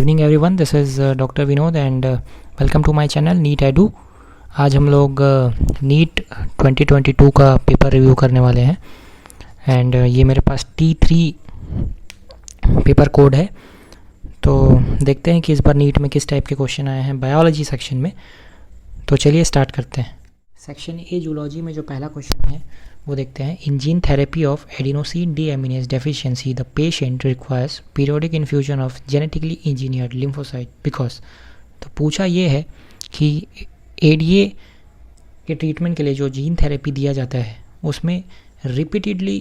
Evening everyone, this is doctor Vinod and welcome to my channel NEET edu. आज हम लोग NEET 2022 का paper review करने वाले हैं एंड ये मेरे पास T3 पेपर कोड है। तो देखते हैं कि इस बार नीट में किस टाइप के क्वेश्चन आए हैं बायोलॉजी सेक्शन में। तो चलिए स्टार्ट करते हैं। सेक्शन ए जूलॉजी में जो पहला क्वेश्चन है वो देखते हैं। In gene therapy of adenosine deaminase deficiency the patient requires periodic infusion of genetically engineered lymphocyte because. तो पूछा ये है कि एडीए के ट्रीटमेंट के लिए जो जीन थेरेपी दिया जाता है उसमें रिपीटेडली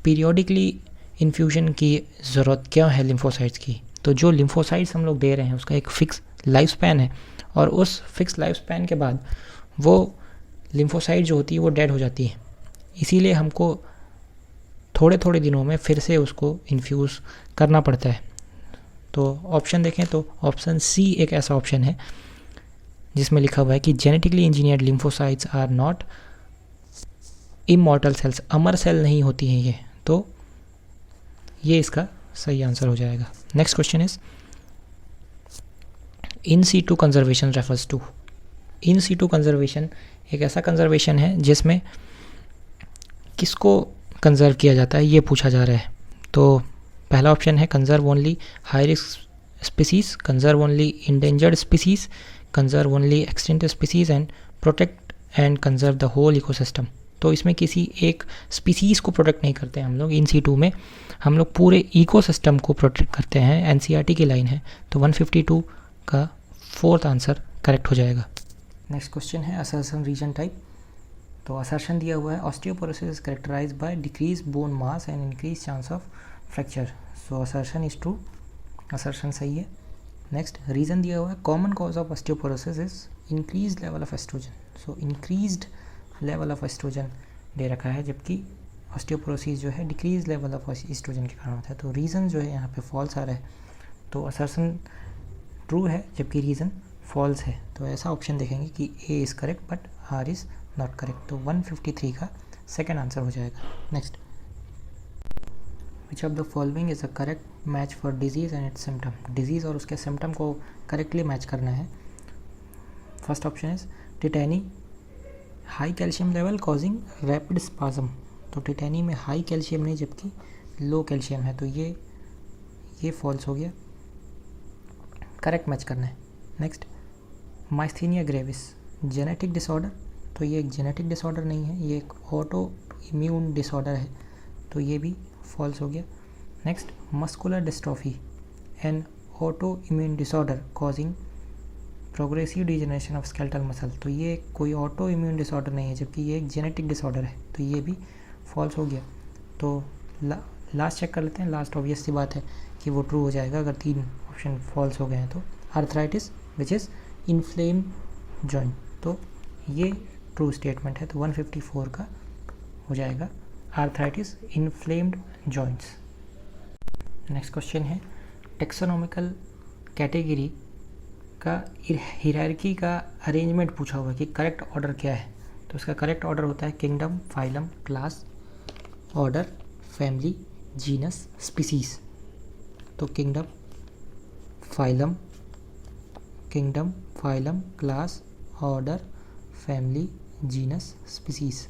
पीरियोडिकली इन्फ्यूजन की ज़रूरत क्यों है लिम्फोसाइट्स की। तो जो लिम्फोसाइट्स हम लोग दे रहे हैं उसका एक फ़िक्स लाइफ स्पैन है और उस फिक्स लाइफ स्पैन के बाद वो लिम्फोसाइट जो होती है वो डेड हो जाती है। इसीलिए हमको थोड़े थोड़े दिनों में फिर से उसको इन्फ्यूज़ करना पड़ता है। तो ऑप्शन देखें तो ऑप्शन सी एक ऐसा ऑप्शन है जिसमें लिखा हुआ है कि genetically engineered lymphocytes are not immortal cells, अमर सेल नहीं होती हैं ये। तो ये इसका सही आंसर हो जाएगा। Next question is in situ conservation refers to. In situ conservation एक ऐसा कंजर्वेशन है जिसमें किसको कंजर्व किया जाता है ये पूछा जा रहा है। तो पहला ऑप्शन है conserve only high risk species, conserve only endangered species, conserve only extinct species and protect and conserve the whole ecosystem. तो इसमें किसी एक स्पीसीज़ को प्रोटेक्ट नहीं करते हैं हम लोग। इन सीटू में हम लोग पूरे इकोसिस्टम को प्रोटेक्ट करते हैं। एनसीईआरटी की लाइन है। तो 152 का फोर्थ आंसर करेक्ट हो जाएगा। नेक्स्ट क्वेश्चन है असर्शन रीजन टाइप। तो असर्शन दिया हुआ है osteoporosis is characterise by decrease bone mass and increase chance of fracture. So assertion is true, assertion सही है। नेक्स्ट रीज़न दिया हुआ है common cause of osteoporosis is increase level of oestrogen. So increased level of oestrogen दे रखा है, जबकि osteoporosis जो है डिक्रीज लेवल ऑफ एस्ट्रोजन के कारण होता है। तो रीज़न जो है यहाँ पे फॉल्स आ रहा है। तो असर्शन ट्रू है जबकि रीज़न फॉल्स है। तो ऐसा ऑप्शन देखेंगे कि A is correct but R is not correct. तो 153 का सेकेंड आंसर हो जाएगा। Next which of the following is a correct match for disease and its symptom. Disease और उसके सिम्टम को करेक्टली मैच करना है। First option is tetany high calcium level causing rapid spasm. तो टिटैनी में high calcium नहीं जबकि लो calcium है। तो ये फॉल्स हो गया, करेक्ट मैच करना है। Next myasthenia gravis genetic disorder. तो ये एक जेनेटिक डिसऑर्डर नहीं है, ये एक ऑटो इम्यून डिसऑर्डर है। तो ये भी फॉल्स हो गया। Next muscular dystrophy N auto immune disorder causing progressive degeneration of skeletal muscle. तो ये कोई ऑटो इम्यून डिसऑर्डर नहीं है जबकि ये एक जेनेटिक डिसऑर्डर है। तो ये भी फॉल्स हो गया। तो लास्ट चेक कर लेते हैं। लास्ट ऑब्वियस सी बात है कि वो ट्रू हो जाएगा अगर तीन ऑप्शन फॉल्स हो गए हैं। तो arthritis which is inflame joint. तो ये ट्रू स्टेटमेंट है। तो 154 का हो जाएगा arthritis inflamed joints. Next question है टेक्सोनॉमिकल कैटेगरी का हियरार्की का अरेंजमेंट पूछा हुआ है कि करेक्ट ऑर्डर क्या है। तो इसका करेक्ट ऑर्डर होता है kingdom, phylum, class, order, family, genus, species. तो kingdom, phylum, class, order, family, genus, species.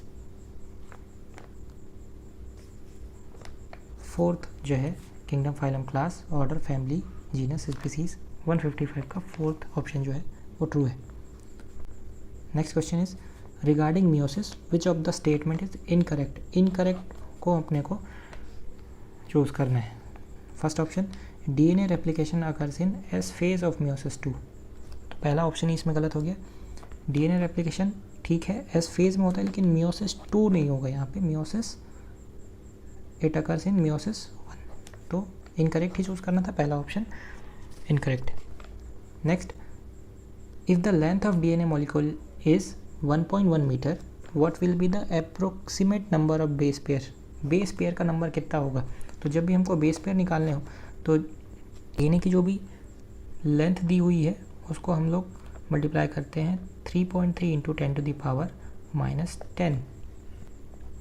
Fourth जो है kingdom, phylum, class, order, family, genus, species. 155 का फोर्थ ऑप्शन जो है वो ट्रू है। Next question is regarding meiosis which of the statement is incorrect. Incorrect को अपने को चूज करना है। First option DNA replication occurs in S phase of meiosis 2। तो पहला ऑप्शन ही इसमें गलत हो गया। डीएनए रेप्लिकेशन ठीक है एस फेज में होता है लेकिन मियोसिस 2 नहीं होगा यहाँ पे। Meiosis it occurs in meiosis 1। तो इनकरेक्ट ही चूज करना था, पहला option incorrect. Next if the length of DNA molecule is 1.1 metre what will be the approximate number of base pair. Base pair का नंबर कितना होगा। तो जब भी हमको बेस पेयर निकालने हो तो डीएनए की जो भी लेंथ दी हुई है उसको हम लोग मल्टीप्लाई करते हैं 3.3 into 10 to the power -10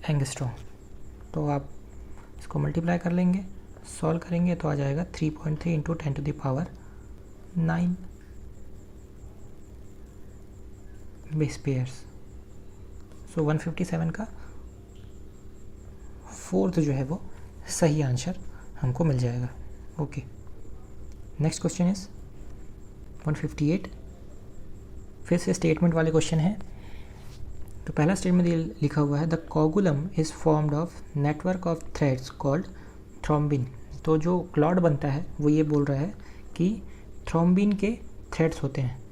angstrom. तो आप इसको मल्टीप्लाई कर लेंगे, सॉल्व करेंगे तो आ जाएगा 3.3 into 10 to the power 9 base pairs. So 157 का फोर्थ जो है वो सही आंसर हमको मिल जाएगा। Okay, next question is 158। फिर से स्टेटमेंट वाले क्वेश्चन है। तो पहला स्टेटमेंट ये लिखा हुआ है, the coagulum is formed of network of threads called thrombin. तो जो क्लॉड बनता है वो ये बोल रहा है कि थ्रोम्बिन के थ्रेड्स होते हैं।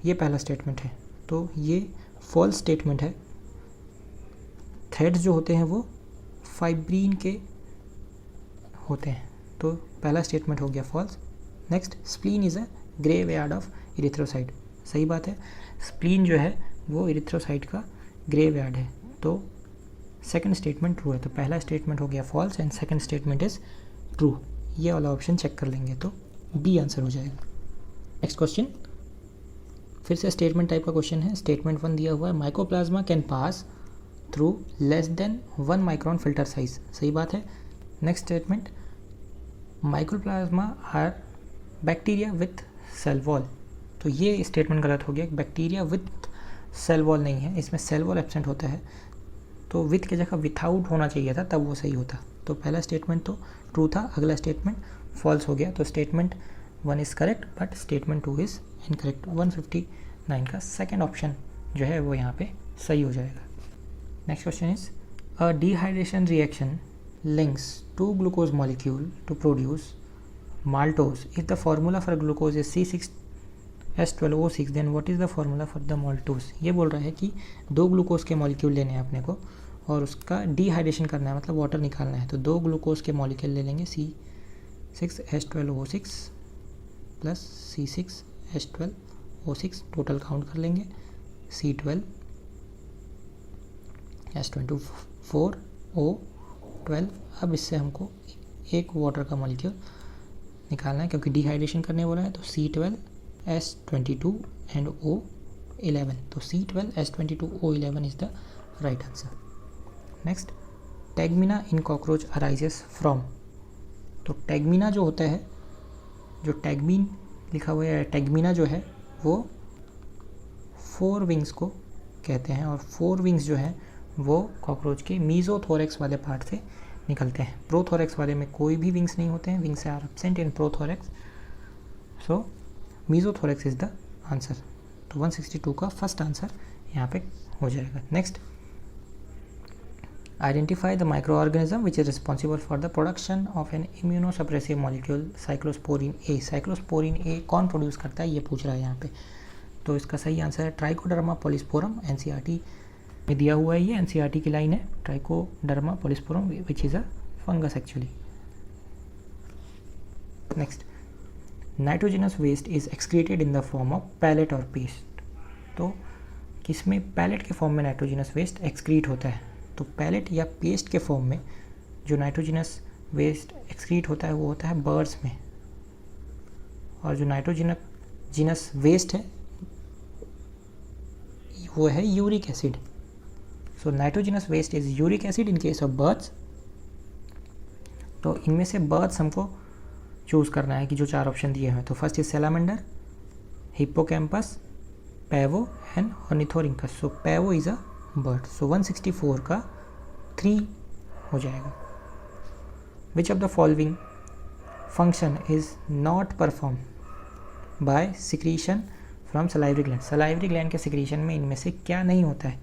ये पहला स्टेटमेंट है, तो ये फॉल्स स्टेटमेंट है। थ्रेड्स जो होते हैं वो फाइब्रिन के होते हैं, तो पहला स्टेटमेंट हो गया false. Next, spleen is a graveyard of erythrocyte. सही बात है, स्प्लीन जो है वो इरिथ्रोसाइट का ग्रेवयार्ड है, तो सेकंड स्टेटमेंट ट्रू है। तो पहला स्टेटमेंट हो गया false and second statement is true. ये वाला ऑप्शन चेक कर लेंगे तो बी आंसर हो जाएगा। नेक्स्ट क्वेश्चन फिर से स्टेटमेंट टाइप का क्वेश्चन है। स्टेटमेंट 1 दिया हुआ है, mycoplasma can pass through less than 1 micron filter size. सही बात है। Next statement, mycoplasma are bacteria with cell wall. तो ये स्टेटमेंट गलत हो गया, बैक्टीरिया विथ सेल वॉल नहीं है, इसमें सेल वॉल एब्सेंट होता है, तो विथ की जगह विथआउट होना चाहिए था, तब वो सही होता। तो पहला स्टेटमेंट तो ट्रू था, अगला स्टेटमेंट फॉल्स हो गया। तो statement 1 is correct but statement 2 is incorrect. 159 का सेकंड ऑप्शन जो है वो यहाँ पे सही हो जाएगा। Next question is, a dehydration reaction links 2 glucose molecule to produce maltose. If the formula for glucose is C6H12O6 then what is the formula for the maltose? ये बोल रहा है कि 2 ग्लूकोज के मॉलिक्यूल लेने हैं अपने को और उसका डिहाइड्रेशन करना है, मतलब वाटर निकालना है। तो 2 ग्लूकोज के मॉलिक्यूल ले लेंगे, C6H12O6 plus C6H12O6, total count कर लेंगे, C12H24O12। अब इससे हमको एक वाटर का मॉलिक्यूल निकालना है क्योंकि डिहाइड्रेशन करने बोला है। तो C12H22 एंड O11, तो C12H22O11 is the right answer. Next, tagmata in cockroach arises from. तो टैगमिना जो होता है, जो टैगमीन लिखा हुआ है, टैगमिना जो है वो 4 विंग्स को कहते हैं और 4 विंग्स जो है वो कॉकरोच के मीजोथोरेक्स वाले पार्ट से निकलते हैं। प्रोथोरेक्स वाले में कोई भी विंग्स नहीं होते हैं, wings are absent in prothorax, so mesothorax is the answer. तो 162 का फर्स्ट आंसर यहाँ पे हो जाएगा। Next, identify the micro organism which is responsible for the production of an immunosuppressive molecule cyclosporin A. Cyclosporin A कौन produce करता है ये पूछ रहा है यहाँ पे। तो इसका सही आंसर है ट्राइकोडर्मा पॉलीस्पोरम। एनसीईआरटी में दिया हुआ है, ये एनसीईआरटी की लाइन है, trichoderma polysporum which is a fungus actually. Next, nitrogenous waste is excreted in the form of pellet और पेस्ट। तो किसमें पैलेट के फॉर्म में नाइट्रोजनस वेस्ट एक्सक्रीट होता है? तो पैलेट या पेस्ट के फॉर्म में जो नाइट्रोजनस वेस्ट एक्सक्रीट होता है वो होता है बर्ड्स में, और जो नाइट्रोजनस वेस्ट है वो है uric acid. So nitrogenous waste is uric acid in case of birds. तो इनमें से बर्ड्स हमको चूज़ करना है कि जो 4 ऑप्शन दिए हैं। तो first is salamander, Hippocampus, Pavo and Ornithorhynchus. So Pavo is a bird. So 164 का 3 हो जाएगा। Which of the following function is not perform by secretion from salivary gland. Salivary gland के सिक्रीशन में इनमें से क्या नहीं होता है,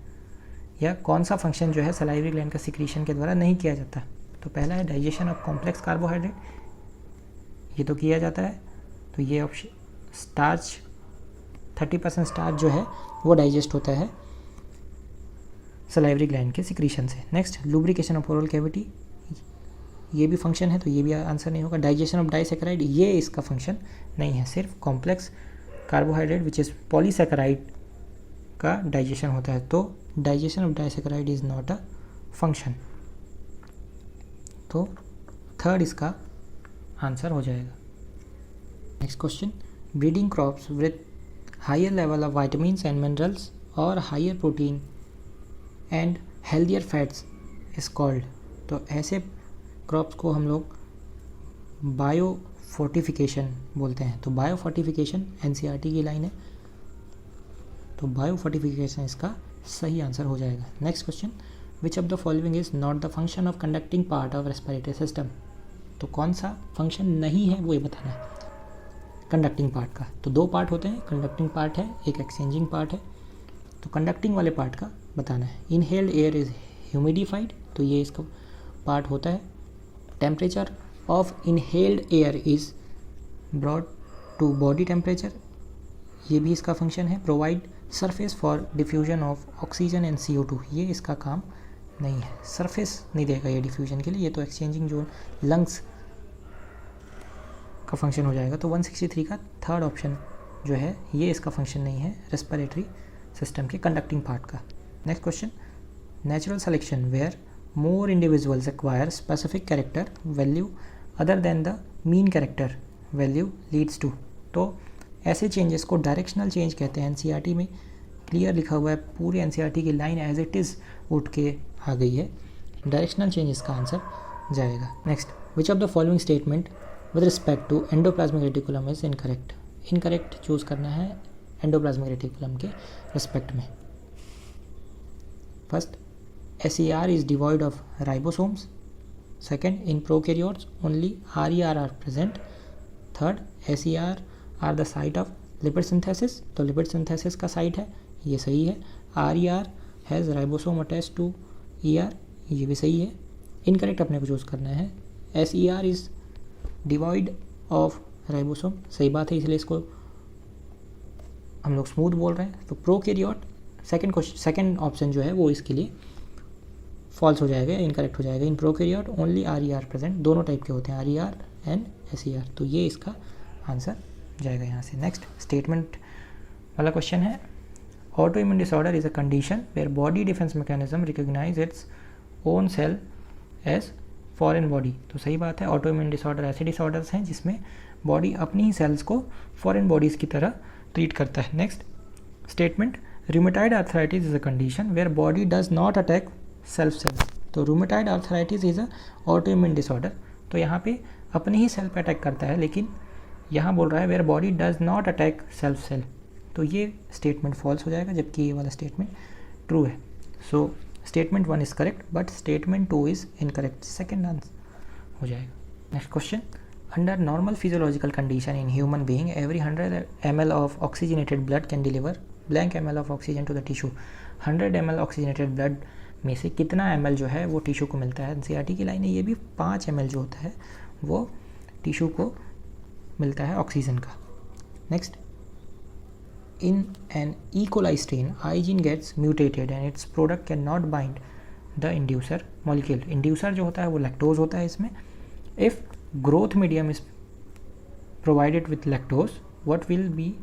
या कौन सा फंक्शन जो है सलाइवरी ग्लैंड का सिक्रीशन के द्वारा नहीं किया जाता? तो पहला है डाइजेशन ऑफ कॉम्प्लेक्स कार्बोहाइड्रेट, ये तो किया जाता है। तो ये ऑप्शन स्टार्च, 30% स्टार्च जो है वो डाइजेस्ट होता है सलाइवरी ग्लैंड के सिक्रीशन से। Next, lubrication of oral cavity, ये भी फंक्शन है, तो ये भी आंसर नहीं होगा। डाइजेशन ऑफ डाइसैकेराइड, ये इसका फंक्शन नहीं है, सिर्फ complex carbohydrate which is polysaccharide का डाइजेशन होता है। तो digestion of disaccharide is not a function. तो थर्ड इसका आंसर हो जाएगा। Next question, breeding crops with higher level of vitamins and minerals और higher protein and healthier fats is called. तो ऐसे क्रॉप्स को हम लोग बायो फोर्टिफिकेशन बोलते हैं। तो बायो फोर्टिफिकेशन एनसीईआरटी की लाइन है, तो बायो फोर्टिफिकेशन इसका सही आंसर हो जाएगा। Next question, which of the following is not the function of conducting part of respiratory system. तो कौन सा फंक्शन नहीं है वो ये बताना है कंडक्टिंग पार्ट का। तो दो पार्ट होते हैं, कंडक्टिंग पार्ट है, एक एक्सचेंजिंग पार्ट है। तो कंडक्टिंग वाले पार्ट का बताना है। इनहेल्ड एयर इज ह्यूमिडिफाइड, तो ये इसका पार्ट होता है। Temperature of inhaled air is brought to body temperature, ये भी इसका फंक्शन है। Provide surface for diffusion of oxygen and CO2, ये इसका काम नहीं है, सरफेस नहीं देगा ये डिफ्यूजन के लिए, ये तो एक्सचेंजिंग जोन लंग्स का फंक्शन हो जाएगा। तो 163 का थर्ड ऑप्शन जो है ये इसका फंक्शन नहीं है रेस्पिरेटरी सिस्टम के कंडक्टिंग पार्ट का। Next question, natural selection where more individuals acquire specific character value other than the mean character value leads to. तो ऐसे चेंजेस को डायरेक्शनल चेंज कहते हैं। एनसीईआरटी में क्लियर लिखा हुआ है, पूरी एनसीईआरटी की लाइन एज इट इज़ उठ के आ गई है। डायरेक्शनल चेंज इसका आंसर जाएगा। Next, which of the following statement with respect to endoplasmic reticulum is incorrect. Incorrect choose करना है एंडोप्लाज्मिक रेटिकुलम के रिस्पेक्ट में। First, SER is devoid of ribosomes. Second, in prokaryotes only RER are present. Third, SER are the site of lipid synthesis, तो lipid synthesis का site है, ये सही है। RER has ribosome attached to ER, ये भी सही है। इनकरेक्ट अपने को चूज़ करना है। SER is devoid of ribosome, सही बात है, इसलिए इसको हम लोग स्मूथ बोल रहे हैं। तो प्रोकैरियोट सेकेंड ऑप्शन जो है वो इसके लिए फॉल्स हो जाएगा, इनकरेक्ट हो जाएगा। In prokaryote only RER present, दोनों टाइप के होते हैं RER एंड SER, तो ये इसका आंसर जाएगा यहाँ से। नेक्स्ट स्टेटमेंट वाला क्वेश्चन है, autoimmune disorder is a condition where body defence mechanism recognise its own cell as foreign body. तो सही बात है, ऑटो इम्यून डिसऑर्डर ऐसे डिसऑर्डर्स हैं जिसमें बॉडी अपनी ही सेल्स को फॉरेन बॉडीज़ की तरह ट्रीट करता है। Next statement, rheumatoid arthritis is a condition where body does not attack self cells. तो rheumatoid arthritis is a autoimmune disorder, तो यहाँ पे अपनी ही सेल पे अटैक करता है, लेकिन यहाँ बोल रहा है where body does not attack self cell, तो ये स्टेटमेंट फॉल्स हो जाएगा, जबकि ये वाला स्टेटमेंट ट्रू है। So statement 1 is correct but statement 2 is incorrect, second answer हो जाएगा। Next question, under normal physiological condition in human being every 100 ml of oxygenated blood can deliver blank ml of oxygen to the tissue. 100 ml oxygenated blood में से कितना ml जो है वो tissue को मिलता है। एनसीईआरटी की लाइन है, ये भी 5 ml जो होता है वो टिश्यू को मिलता है ऑक्सीजन का। Next, in an E coli strain I gene gets mutated and its product can not bind the inducer molecule. Inducer जो होता है वो लैक्टोज होता है इसमें। If growth medium is provided with lactose what will be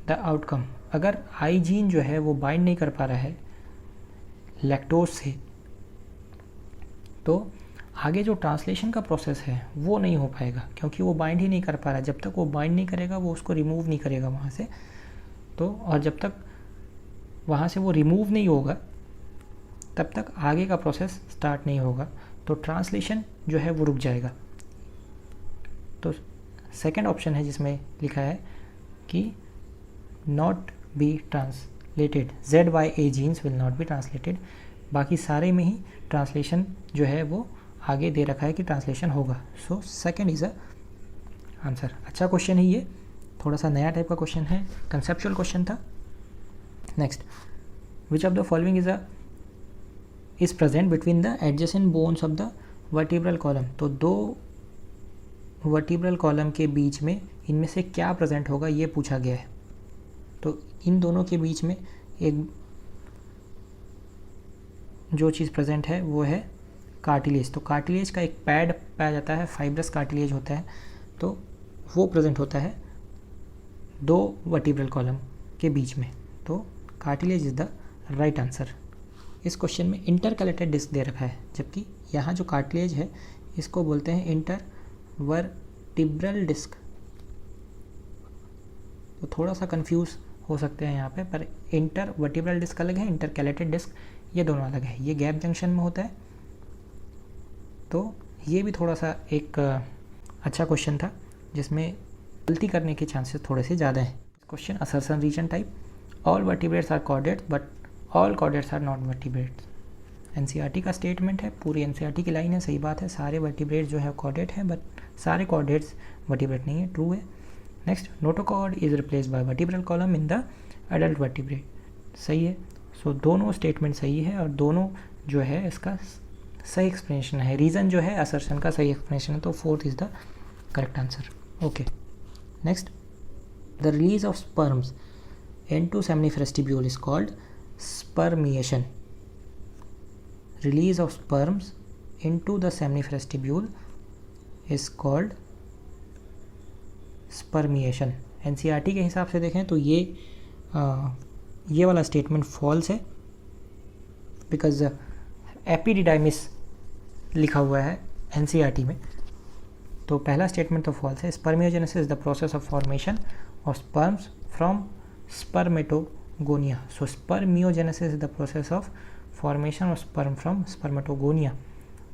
the outcome. अगर I gene जो है वो बाइंड नहीं कर पा रहा है लैक्टोज से, तो आगे जो ट्रांसलेशन का प्रोसेस है वो नहीं हो पाएगा, क्योंकि वो बाइंड ही नहीं कर पा रहा। जब तक वो बाइंड नहीं करेगा वो उसको रिमूव नहीं करेगा वहाँ से, तो और जब तक वहाँ से वो रिमूव नहीं होगा तब तक आगे का प्रोसेस स्टार्ट नहीं होगा, तो ट्रांसलेशन जो है वो रुक जाएगा। तो सेकंड ऑप्शन है जिसमें लिखा है कि not be translated, ZYA genes will not be translated. बाकी सारे में ही ट्रांसलेशन जो है वो आगे दे रखा है कि ट्रांसलेशन होगा। So second is a answer. अच्छा क्वेश्चन है ये, थोड़ा सा नया टाइप का क्वेश्चन है, कंसेप्चुअल क्वेश्चन था। Next, which of the following is present between the adjacent bones of the vertebral column. तो दो वर्टिब्रल कॉलम के बीच में इनमें से क्या प्रेजेंट होगा ये पूछा गया है। तो इन दोनों के बीच में एक जो चीज़ प्रेजेंट है वो है कार्टिलेज। तो कार्टिलेज का एक पैड पाया जाता है, फाइब्रस कार्टिलेज होता है, तो वो प्रेजेंट होता है दो वर्टिब्रल कॉलम के बीच में। तो cartilage is the right answer. इस क्वेश्चन में इंटरकलेटेड डिस्क दे रखा है, जबकि यहाँ जो कार्टिलेज है इसको बोलते हैं इंटरवर्टिब्रल डिस्क। तो थोड़ा सा कंफ्यूज हो सकते हैं यहाँ पे, पर इंटरवर्टिब्रल डिस्क अलग है, इंटरकलेटेड डिस्क ये दोनों अलग है। ये गैप जंक्शन में होता है, तो ये भी थोड़ा सा एक अच्छा क्वेश्चन था। जिसमें गलती करने के चांसेस थोड़े से ज़्यादा हैं। Question assertion reason type, all vertebrates are chordates but all chordates are not vertebrates. NCERT का स्टेटमेंट है, पूरी एनसीईआरटी की लाइन है, सही बात है, सारे वर्टिब्रेट्स जो है कॉर्डेट हैं बट सारे कॉर्डेट्स वर्टिब्रेट नहीं है, ट्रू है। Next, notochord is replace by vertebral column in the adult vertebrate, सही है। सो दोनों स्टेटमेंट सही है और दोनों जो है इसका सही एक्सप्लेनेशन है, रीज़न जो है असर्शन का सही एक्सप्लेनेशन है, तो fourth is the correct answer. Okay, next, the release of sperms into seminiferous tubule is called spermiation. Release of sperms into the seminiferous tubule is called spermiation. NCERT के हिसाब से देखें तो ये वाला स्टेटमेंट फॉल्स है, बिकॉज एपिडिडाइमिस लिखा हुआ है एनसीईआरटी में, तो पहला स्टेटमेंट तो फॉल्स है। Spermiogenesis is the process of formation of sperms from spermatogonia. So spermiogenesis is the process of formation of sperm from spermatogonia.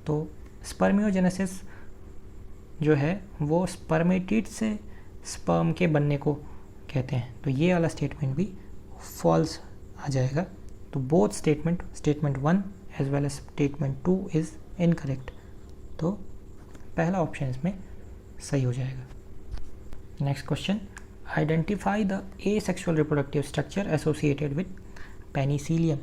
तो स्पर्मियोजेनेसिस जो है वो स्पर्मेटिड से स्पर्म के बनने को कहते हैं, तो ये वाला स्टेटमेंट भी फॉल्स आ जाएगा। तो both statement 1 as well as statement 2 is incorrect, तो पहला ऑप्शन इसमें सही हो जाएगा। Next question, identify the asexual reproductive structure associated with penicillium.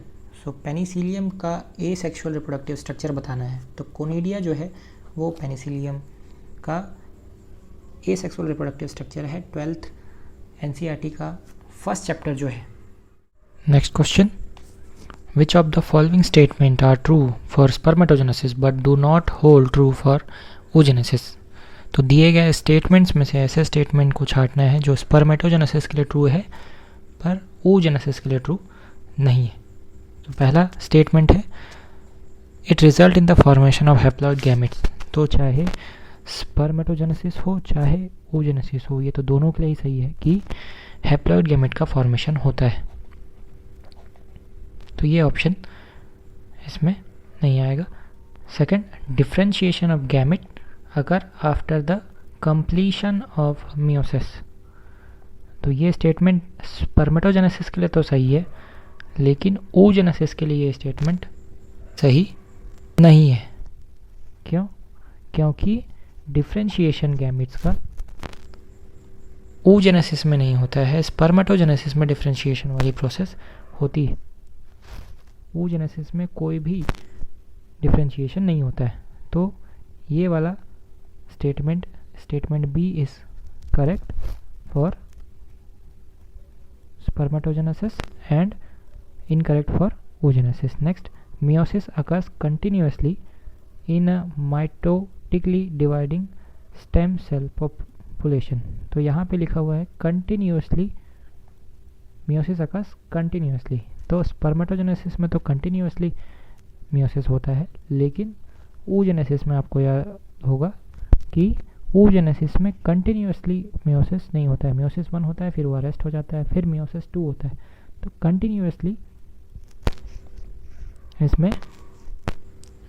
So penicillium का एसेक्सुअल रिप्रोडक्टिव स्ट्रक्चर बताना है, तो कोनिडिया जो है वो पेनिसिलियम का एसेक्सुअल रिप्रोडक्टिव स्ट्रक्चर है, 12th एनसीईआरटी का फर्स्ट चैप्टर जो है। Next question, which of the following statement are true for spermatogenesis but do not hold true for oogenesis। तो दिए गए स्टेटमेंट्स में से ऐसे स्टेटमेंट को छांटना है जो स्पर्मेटोजेनेसिस के लिए ट्रू है पर oogenesis के लिए ट्रू नहीं है। तो पहला स्टेटमेंट है, it result in the formation of haploid gametes. तो चाहे स्पर्मेटोजेनेसिस हो चाहे oogenesis हो, ये तो दोनों के लिए ही सही है कि हैप्लॉइड गैमेट का फॉर्मेशन होता है, तो ये ऑप्शन इसमें नहीं आएगा। सेकंड, डिफरेंशिएशन ऑफ गैमेट अगर after the completion of meiosis. तो ये स्टेटमेंट स्पर्मेटोजेनेसिस के लिए तो सही है, लेकिन oogenesis के लिए ये स्टेटमेंट सही नहीं है। क्यों? क्योंकि डिफरेंशिएशन गैमेट्स का oogenesis में नहीं होता है, स्पर्मेटोजेनेसिस में डिफरेंशिएशन वाली प्रोसेस होती है। oogenesis में कोई भी डिफरेंशिएशन नहीं होता है, तो ये वाला statement B is correct for spermatogenesis and incorrect for oogenesis। Next, meiosis occurs continuously in a mitotically dividing stem cell population। तो यहाँ पे लिखा हुआ है continuously, meiosis occurs continuously, तो स्पर्मेटोजेनेसिस में तो कंटिन्यूसली मियोसिस होता है, लेकिन oogenesis में आपको याद होगा कि oogenesis में कंटिन्यूसली मियोसिस नहीं होता है, मियोसिस 1 होता है फिर वो अरेस्ट हो जाता है, फिर मियोसिस 2 होता है, तो कंटिन्यूसली इसमें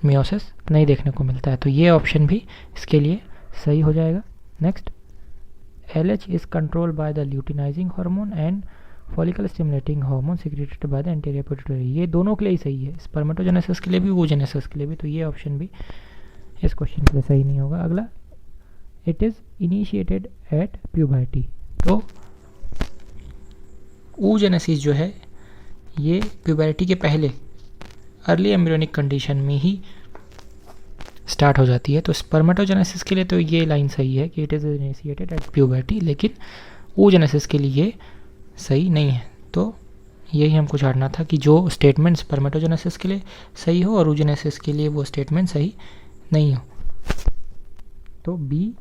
मियोसिस नहीं देखने को मिलता है, तो ये ऑप्शन भी इसके लिए सही हो जाएगा। Next, LH is controlled by the luteinizing hormone and follicle stimulating hormone secreted by the anterior pituitary. ये दोनों के लिए ही सही है, स्पर्मेटोजेनेसिस के लिए भी oogenesis के लिए भी, तो ये ऑप्शन भी इस क्वेश्चन के लिए सही नहीं होगा। अगला, it is initiated at puberty. तो oogenesis जो है ये प्यूबर्टी के पहले अर्ली एम्ब्रियोनिक कंडीशन में ही स्टार्ट हो जाती है, तो स्पर्मेटोजेनेसिस के लिए तो ये लाइन सही है कि it is initiated at puberty, लेकिन oogenesis के लिए ये सही नहीं है। तो यही हमको छाड़ना था कि जो स्टेटमेंट स्पर्मेटोजेनेसिस के लिए सही हो और oogenesis के लिए वो स्टेटमेंट सही नहीं हो। तो बी,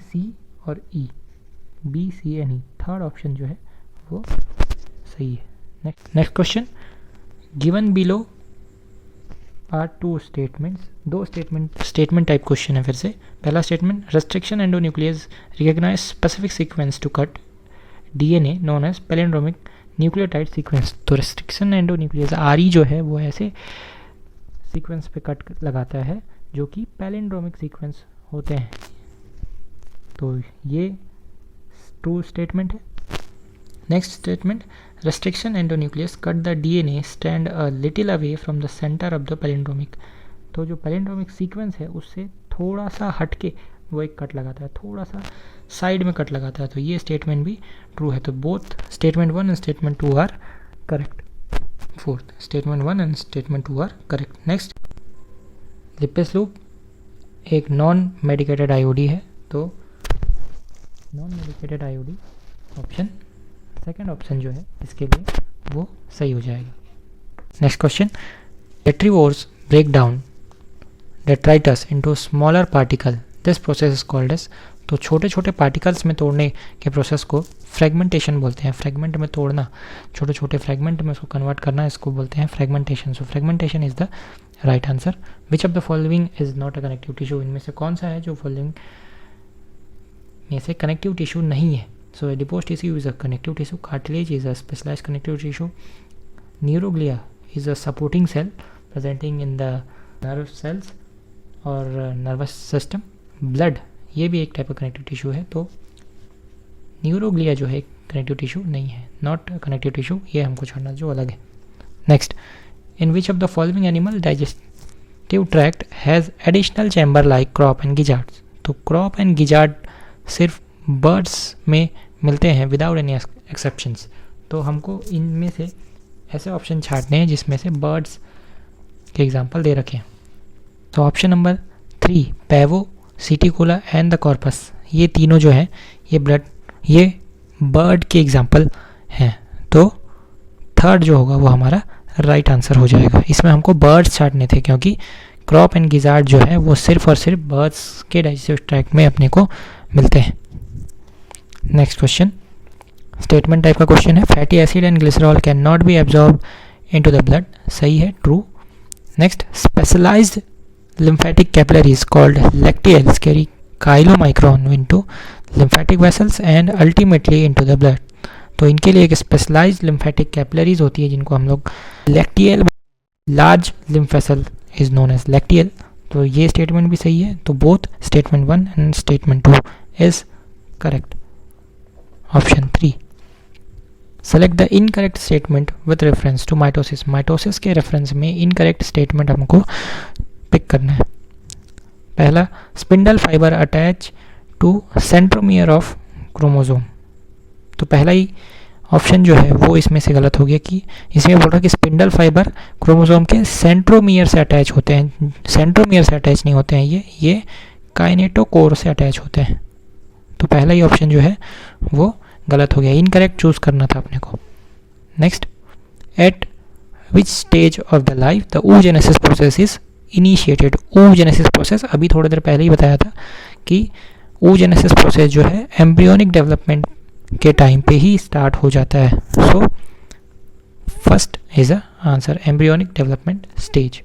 सी और E, B, C and E, third option जो है वो सही है। Next question, given below are two statements. दो स्टेटमेंट टाइप क्वेश्चन है फिर से। पहला statement, restriction endonuclease recognise specific sequence to cut DNA known as palindromic nucleotide sequence. तो रेस्ट्रिक्शन एंडोन्यूक्लियस RE जो है वो ऐसे सीक्वेंस पे कट लगाता है जो कि पैलिंड्रोमिक सीक्वेंस होते हैं। तो ये ट्रू स्टेटमेंट है। Next statement, restriction endonucleus cut the DNA stand a little away from the center of the palindromic। तो जो पैलिंड्रोमिक सीक्वेंस है उससे थोड़ा सा हटके वो एक कट लगाता है, थोड़ा सा साइड में कट लगाता है, तो ये स्टेटमेंट भी ट्रू है। तो both statement 1 and statement 2 are correct. Fourth, statement 1 and statement 2 are correct. Next, Lippes loop एक नॉन मेडिकेटेड आईओडी है, तो non medicated IUD option second option जो है इसके लिए वो सही हो जाएगा। Next question, retrivores break down detritus into smaller particle, this process is called as। तो छोटे छोटे पार्टिकल्स में तोड़ने के प्रोसेस को फ्रेगमेंटेशन बोलते हैं। फ्रेगमेंट में तोड़ना, छोटे छोटे फ्रेगमेंट में उसको कन्वर्ट करना, इसको बोलते हैं fragmentation. So fragmentation is the right answer. Which of the following is not a connective tissue, इनमें से कौन सा है जो फॉलोइंग में से कनेक्टिव टिश्यू नहीं है। So adipose tissue is a connective tissue, cartilage is a specialized connective tissue, neuroglia is a supporting cell presenting in the nerve cells और nervous system, blood ये भी एक टाइप का कनेक्टिव टिश्यू है, तो neuroglia जो है कनेक्टिव टिश्यू नहीं है, नॉट कनेक्टिव टिश्यू, ये हमको छोड़ना जो अलग है। Next, in which of the following animal digestive tract has additional chamber like crop and gizzard. तो क्रॉप एंड गिजार्ड सिर्फ बर्ड्स में मिलते हैं विदाउट एनी एक्सेप्शंस, तो हमको इनमें से ऐसे ऑप्शन छांटने हैं जिसमें से बर्ड्स के एग्जांपल दे रखे हैं। तो option number 3, Pavo, Psittacula and the Corvus, ये तीनों जो हैं ये बर्ड के एग्जांपल हैं, तो थर्ड जो होगा वो हमारा राइट आंसर हो जाएगा। इसमें हमको बर्ड्स छांटने थे क्योंकि क्रॉप एंड गिजार्ड जो है वो सिर्फ और सिर्फ बर्ड्स के डाइजेस्टिव ट्रैक्ट में अपने को मिलते हैं। नेक्स्ट क्वेश्चन, स्टेटमेंट टाइप का क्वेश्चन है, fatty acid and glycerol can not be absorb into the blood, सही है, true. Next, specialised lymphatic capillaries called lacteals carry chylomicron into lymphatic vessels and ultimately into the blood। तो इनके लिए एक specialised lymphatic capillaries होती है जिनको हम लोग lacteal, large lymph vessel is known as lacteal। तो ये स्टेटमेंट भी सही है, तो both statement 1 and statement 2 is correct. Option 3, select the incorrect statement with reference to mitosis. Mitosis के रेफरेंस में इनकरेक्ट स्टेटमेंट हमको पिक करना है। पहला, spindle fibre attach to centromere of chromosome. तो पहला ही ऑप्शन जो है वो इसमें से गलत हो गया कि इसमें बोल रहा है कि स्पिंडल फाइबर क्रोमोसोम के सेंट्रोमियर से अटैच होते हैं, सेंट्रोमियर से अटैच नहीं होते हैं, ये काइनेटोकोर से अटैच होते हैं। तो पहला ही ऑप्शन जो है वो गलत हो गया, इनकरेक्ट चूज करना था अपने को। Next, eight which stage of the life the oogenesis process is initiated. oogenesis process अभी थोड़ी देर पहले ही बताया था कि oogenesis प्रोसेस जो है एम्ब्रियोनिक डेवलपमेंट के टाइम पे ही स्टार्ट हो जाता है। So first is a answer, embryonic development stage.